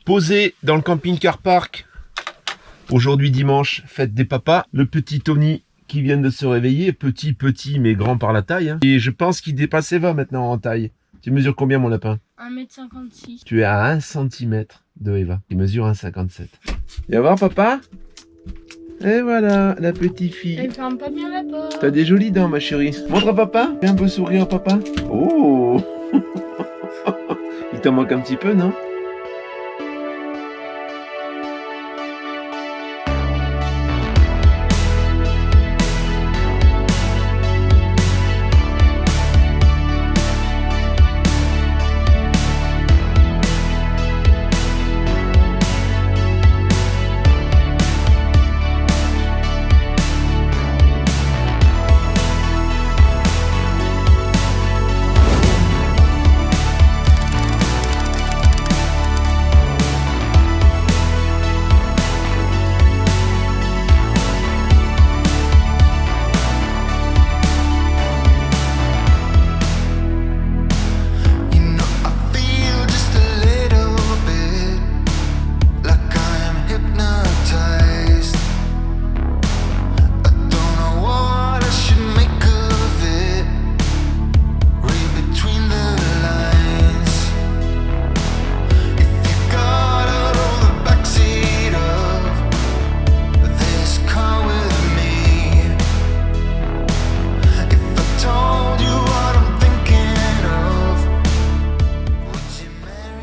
Posé dans le camping-car park. Aujourd'hui dimanche, fête des papas. Le petit Tony qui vient de se réveiller. Petit mais grand par la taille. Hein. Et je pense qu'il dépasse Eva maintenant en taille. Tu mesures combien mon lapin? 1m56. Tu es à 1 cm de Eva. Il mesure 1,57. Viens voir papa. Et voilà, la petite fille. Elle ferme pas bien la porte. T'as des jolies dents ma chérie. Montre à papa. Fais un beau sourire papa. Oh. Il t'en manque un petit peu non?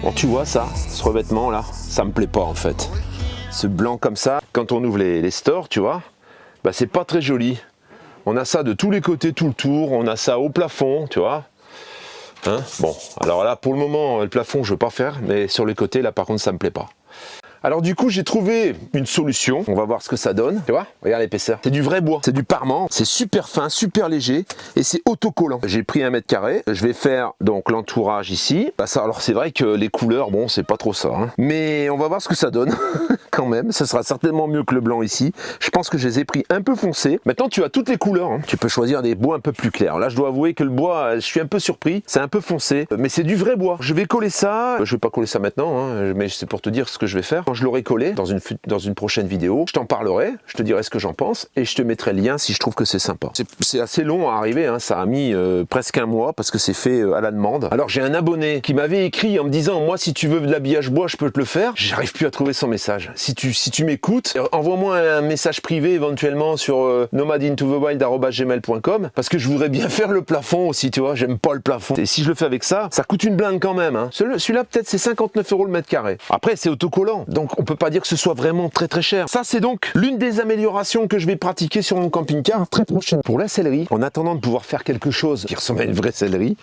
Bon, tu vois ça, ce revêtement là, ça me plaît pas en fait. Ce blanc comme ça, quand on ouvre les stores, tu vois, bah c'est pas très joli. On a ça de tous les côtés, tout le tour, on a ça au plafond, tu vois. Hein, bon, alors là pour le moment, le plafond je veux pas faire, mais sur les côtés là par contre ça me plaît pas. Alors du coup j'ai trouvé une solution, on va voir ce que ça donne, tu vois, regarde l'épaisseur. C'est du vrai bois, c'est du parement, c'est super fin, super léger et c'est autocollant. J'ai pris 1 mètre carré, je vais faire donc l'entourage ici. Bah, ça, alors c'est vrai que les couleurs, bon c'est pas trop ça, hein. Mais on va voir ce que ça donne quand même, ça sera certainement mieux que le blanc ici. Je pense que je les ai pris un peu foncés. Maintenant tu as toutes les couleurs, hein. Tu peux choisir des bois un peu plus clairs. Là je dois avouer que le bois, je suis un peu surpris, c'est un peu foncé, mais c'est du vrai bois. Je vais coller ça, je vais pas coller ça maintenant, hein, mais c'est pour te dire ce que je vais faire. Je l'aurai collé dans une prochaine vidéo, je t'en parlerai, je te dirai ce que j'en pense et je te mettrai le lien si je trouve que c'est sympa. C'est assez long à arriver, hein, ça a mis presque 1 mois parce que c'est fait à la demande. Alors j'ai un abonné qui m'avait écrit en me disant moi si tu veux de l'habillage bois je peux te le faire. J'arrive plus à trouver son message. Si tu m'écoutes, envoie-moi un message privé éventuellement sur nomadintothewild@gmail.com parce que je voudrais bien faire le plafond aussi, tu vois, j'aime pas le plafond. Et si je le fais avec ça, ça coûte une blinde quand même, hein. Celui-là peut-être c'est 59 € le mètre carré. Après c'est autocollant, donc on peut pas dire que ce soit vraiment très cher. Ça c'est donc l'une des améliorations que je vais pratiquer sur mon camping-car très prochaine. Pour la sellerie, en attendant de pouvoir faire quelque chose qui ressemble à une vraie sellerie,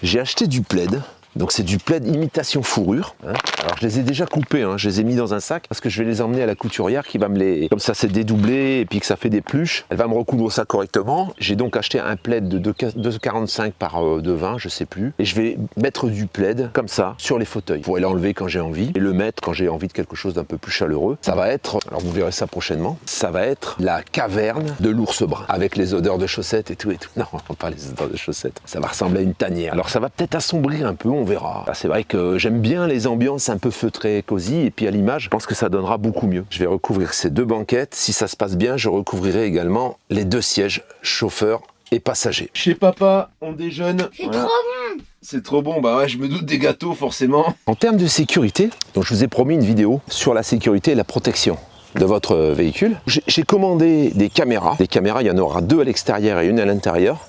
j'ai acheté du plaid. Donc c'est du plaid imitation fourrure, hein. Alors je les ai déjà coupés, hein. Je les ai mis dans un sac parce que je vais les emmener à la couturière qui va me les... Comme ça c'est dédoublé et puis que ça fait des pluches, elle va me recoudre ça correctement. J'ai donc acheté un plaid de 2,45 par 2,20, je sais plus. Et je vais mettre du plaid comme ça sur les fauteuils. Je pourrais l'enlever quand j'ai envie et le mettre quand j'ai envie de quelque chose d'un peu plus chaleureux. Ça va être, alors vous verrez ça prochainement, ça va être la caverne de l'ours brun avec les odeurs de chaussettes et tout et tout. Non, pas les odeurs de chaussettes. Ça va ressembler à une tanière. Alors ça va peut-être assombrir un peu, on verra. C'est vrai que j'aime bien les ambiances un peu feutrées, cosy, et puis à l'image, je pense que ça donnera beaucoup mieux. Je vais recouvrir ces 2 banquettes. Si ça se passe bien, je recouvrirai également les 2 sièges chauffeur et passager. Chez papa, on déjeune. C'est trop bon. C'est trop bon, bah ouais, je me doute des gâteaux forcément. En termes de sécurité, donc je vous ai promis une vidéo sur la sécurité et la protection de votre véhicule. J'ai commandé des caméras. Des caméras, il y en aura 2 à l'extérieur et 1 à l'intérieur.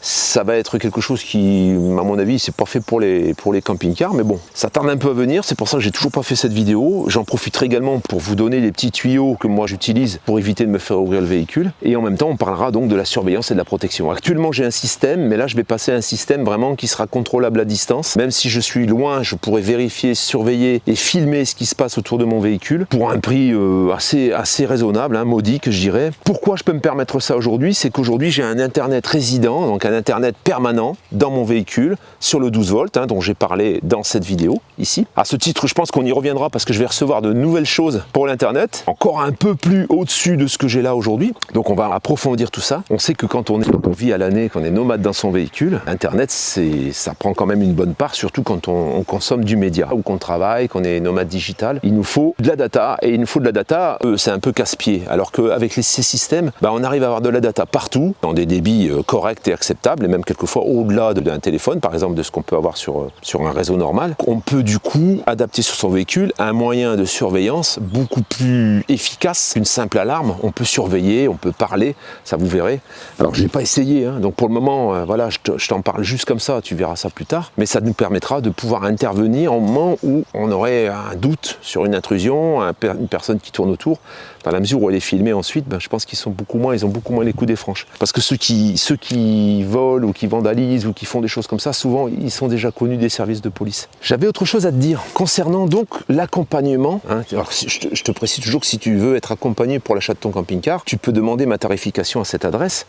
Ça va être quelque chose qui, à mon avis, c'est pas fait pour les camping-cars, mais bon, ça tarde un peu à venir, c'est pour ça que j'ai toujours pas fait cette vidéo. J'en profiterai également pour vous donner les petits tuyaux que moi j'utilise pour éviter de me faire ouvrir le véhicule. Et en même temps, on parlera donc de la surveillance et de la protection. Actuellement, j'ai un système, mais là, je vais passer à un système vraiment qui sera contrôlable à distance. Même si je suis loin, je pourrai vérifier, surveiller et filmer ce qui se passe autour de mon véhicule pour un prix assez raisonnable, hein, modique, je dirais. Pourquoi je peux me permettre ça aujourd'hui? C'est qu'aujourd'hui, j'ai un internet résident, donc un internet permanent dans mon véhicule sur le 12 volts dont j'ai parlé dans cette vidéo ici. À ce titre, je pense qu'on y reviendra parce que je vais recevoir de nouvelles choses pour l'internet, encore un peu plus au-dessus de ce que j'ai là aujourd'hui. Donc on va approfondir tout ça. On sait que quand on vit à l'année, qu'on est nomade dans son véhicule, internet ça prend quand même une bonne part, surtout quand on consomme du média ou qu'on travaille, qu'on est nomade digital. Il nous faut de la data et il nous faut de la data, c'est un peu casse-pied. Alors qu'avec ces systèmes, on arrive à avoir de la data partout, dans des débits corrects et acceptables, et même quelquefois au-delà d'un téléphone, par exemple de ce qu'on peut avoir sur un réseau normal. On peut du coup adapter sur son véhicule un moyen de surveillance beaucoup plus efficace qu'une simple alarme. On peut surveiller, on peut parler, ça vous verrez. Alors je n'ai pas essayé, donc pour le moment, voilà, je t'en parle juste comme ça, tu verras ça plus tard, mais ça nous permettra de pouvoir intervenir au moment où on aurait un doute sur une intrusion, une personne qui tourne autour. Dans la mesure où elle est filmée ensuite, je pense qu'ils ont beaucoup moins les coups des franches. Parce que ceux qui volent ou qui vandalisent ou qui font des choses comme ça, souvent ils sont déjà connus des services de police. J'avais autre chose à te dire concernant donc l'accompagnement. Alors je te précise toujours que si tu veux être accompagné pour l'achat de ton camping-car, tu peux demander ma tarification à cette adresse.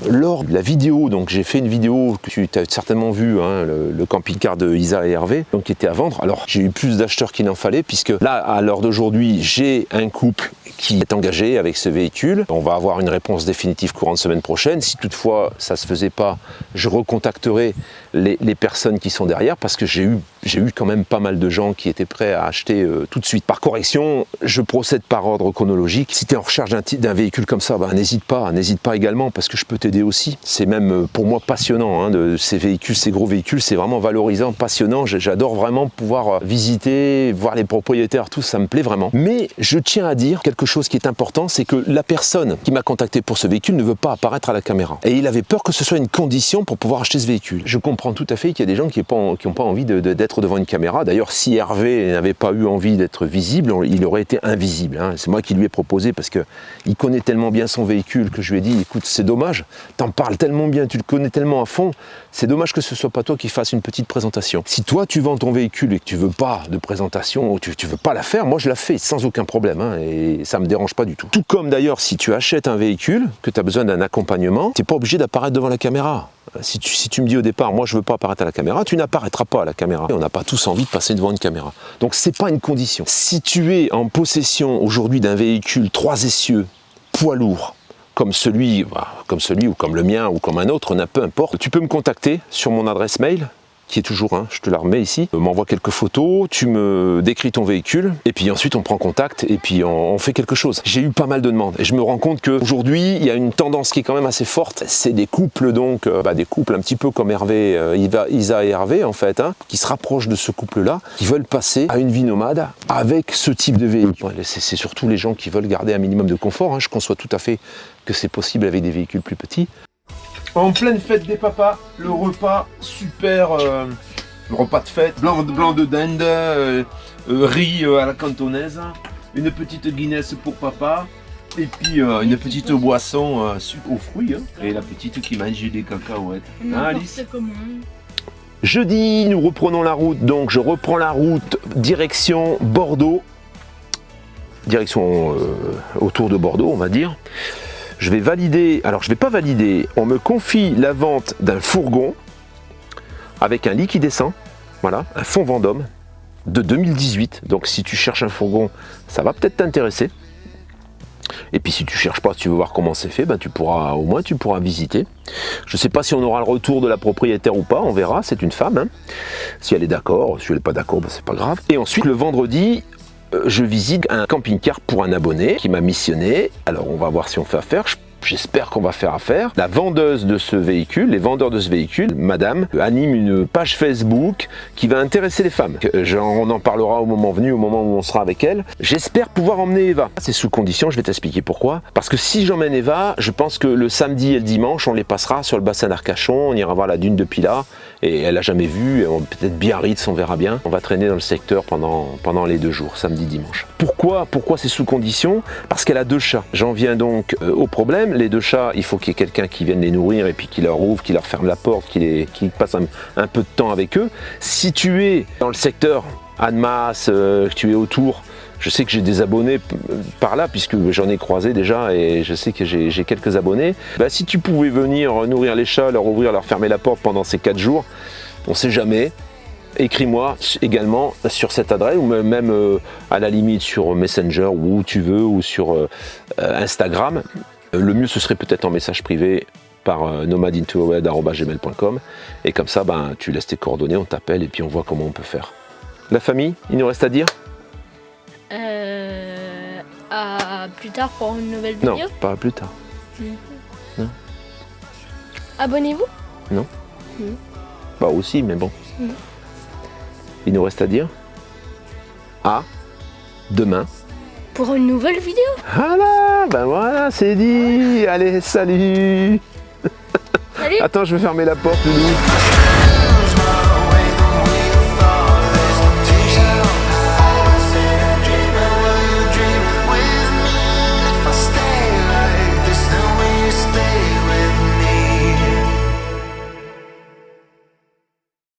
Lors de la vidéo, donc j'ai fait une vidéo que tu as certainement vu, le camping-car de Isa et Hervé, donc qui était à vendre. Alors j'ai eu plus d'acheteurs qu'il n'en fallait, puisque là, à l'heure d'aujourd'hui, j'ai un couple qui est engagé avec ce véhicule. On va avoir une réponse définitive courant de semaine prochaine. Si toutefois ça ne se faisait pas, je recontacterai les personnes qui sont derrière, parce que j'ai eu quand même pas mal de gens qui étaient prêts à acheter tout de suite. Par correction, je procède par ordre chronologique. Si tu es en recherche d'un véhicule comme ça, n'hésite pas également, parce que je peux t'aider aussi. C'est même pour moi passionnant, de ces véhicules, ces gros véhicules, c'est vraiment valorisant, passionnant. J'adore vraiment pouvoir visiter, voir les propriétaires, tout ça me plaît vraiment. Mais je tiens à dire quelque chose qui est important, c'est que la personne qui m'a contacté pour ce véhicule ne veut pas apparaître à la caméra. Et il avait peur que ce soit une condition pour pouvoir acheter ce véhicule. Je comprends tout à fait qu'il y a des gens qui n'ont pas envie d'être devant une caméra. D'ailleurs, si Hervé n'avait pas eu envie d'être visible, il aurait été invisible. C'est moi qui lui ai proposé, parce qu'il connaît tellement bien son véhicule que je lui ai dit, écoute, c'est dommage, t'en parles tellement bien, tu le connais tellement à fond, c'est dommage que ce soit pas toi qui fasses une petite présentation. Si toi tu vends ton véhicule et que tu veux pas de présentation, ou tu veux pas la faire, moi je la fais sans aucun problème, et ça me dérange pas du tout. Tout comme d'ailleurs, si tu achètes un véhicule, que tu as besoin d'un accompagnement, tu n'es pas obligé d'apparaître devant la caméra. Si tu me dis au départ, moi je veux pas apparaître à la caméra, tu n'apparaîtras pas à la caméra. Et on n'a pas tous envie de passer devant une caméra. Donc c'est pas une condition. Si tu es en possession aujourd'hui d'un véhicule 3 essieux, poids lourd, comme celui ou comme le mien ou comme un autre, peu importe, tu peux me contacter sur mon adresse mail, qui est toujours, je te la remets ici, m'envoie quelques photos, tu me décris ton véhicule, et puis ensuite on prend contact, et puis on fait quelque chose. J'ai eu pas mal de demandes, et je me rends compte qu'aujourd'hui, il y a une tendance qui est quand même assez forte, c'est des couples donc, des couples un petit peu comme Hervé, Isa et Hervé en fait, qui se rapprochent de ce couple-là, qui veulent passer à une vie nomade avec ce type de véhicule. C'est surtout les gens qui veulent garder un minimum de confort, je conçois tout à fait que c'est possible avec des véhicules plus petits. En pleine fête des papas, le repas super, le repas de fête, blanc de dinde, riz à la cantonaise, une petite Guinness pour papa, et puis une petite boisson aux fruits, et la petite qui mange des cacahuètes. Alice ? Jeudi, nous reprenons la route, donc je reprends la route direction Bordeaux, direction autour de Bordeaux on va dire. Je vais valider, alors je ne vais pas valider, on me confie la vente d'un fourgon avec un liquide essence, voilà, un fond Vendôme de 2018. Donc si tu cherches un fourgon, ça va peut-être t'intéresser. Et puis si tu cherches pas, si tu veux voir comment c'est fait, tu pourras visiter. Je ne sais pas si on aura le retour de la propriétaire ou pas, on verra, c'est une femme. Si elle est d'accord, si elle n'est pas d'accord, c'est pas grave. Et ensuite le vendredi, je visite un camping-car pour un abonné qui m'a missionné. Alors on va voir si on fait affaire. J'espère qu'on va faire affaire. La vendeuse de ce véhicule, les vendeurs de ce véhicule, madame, anime une page Facebook qui va intéresser les femmes. On en parlera au moment venu, au moment où on sera avec elle. J'espère pouvoir emmener Eva. C'est sous condition, je vais t'expliquer pourquoi. Parce que si j'emmène Eva, je pense que le samedi et le dimanche, on les passera sur le bassin d'Arcachon, on ira voir la dune de Pilat, et elle n'a jamais vu, peut-être Biarritz, on verra bien. On va traîner dans le secteur pendant les 2 jours, samedi, dimanche. Pourquoi c'est sous condition? Parce qu'elle a 2 chats. J'en viens donc au problème. Les 2 chats, il faut qu'il y ait quelqu'un qui vienne les nourrir et puis qui leur ouvre, qui leur ferme la porte, qui passe un peu de temps avec eux. Si tu es dans le secteur Annemasse, tu es autour, Je sais que j'ai des abonnés par là, puisque j'en ai croisé déjà, et je sais que j'ai quelques abonnés. Bah, si tu pouvais venir nourrir les chats, leur ouvrir, leur fermer la porte pendant ces 4 jours, on ne sait jamais. Écris-moi également sur cette adresse, ou même à la limite sur Messenger, ou où tu veux, ou sur Instagram. Le mieux, ce serait peut-être en message privé par nomadintoawed@gmail.com, et comme ça, ben, tu laisses tes coordonnées, on t'appelle, et puis on voit comment on peut faire. La famille, il nous reste à dire? À plus tard pour une nouvelle vidéo. Non, pas plus tard. Abonnez-vous. Non. Bah aussi, mais bon. Il nous reste à dire à demain. Pour une nouvelle vidéo. Voilà, ben voilà, c'est dit. Allez, salut. Salut. Attends, je vais fermer la porte, Loulou.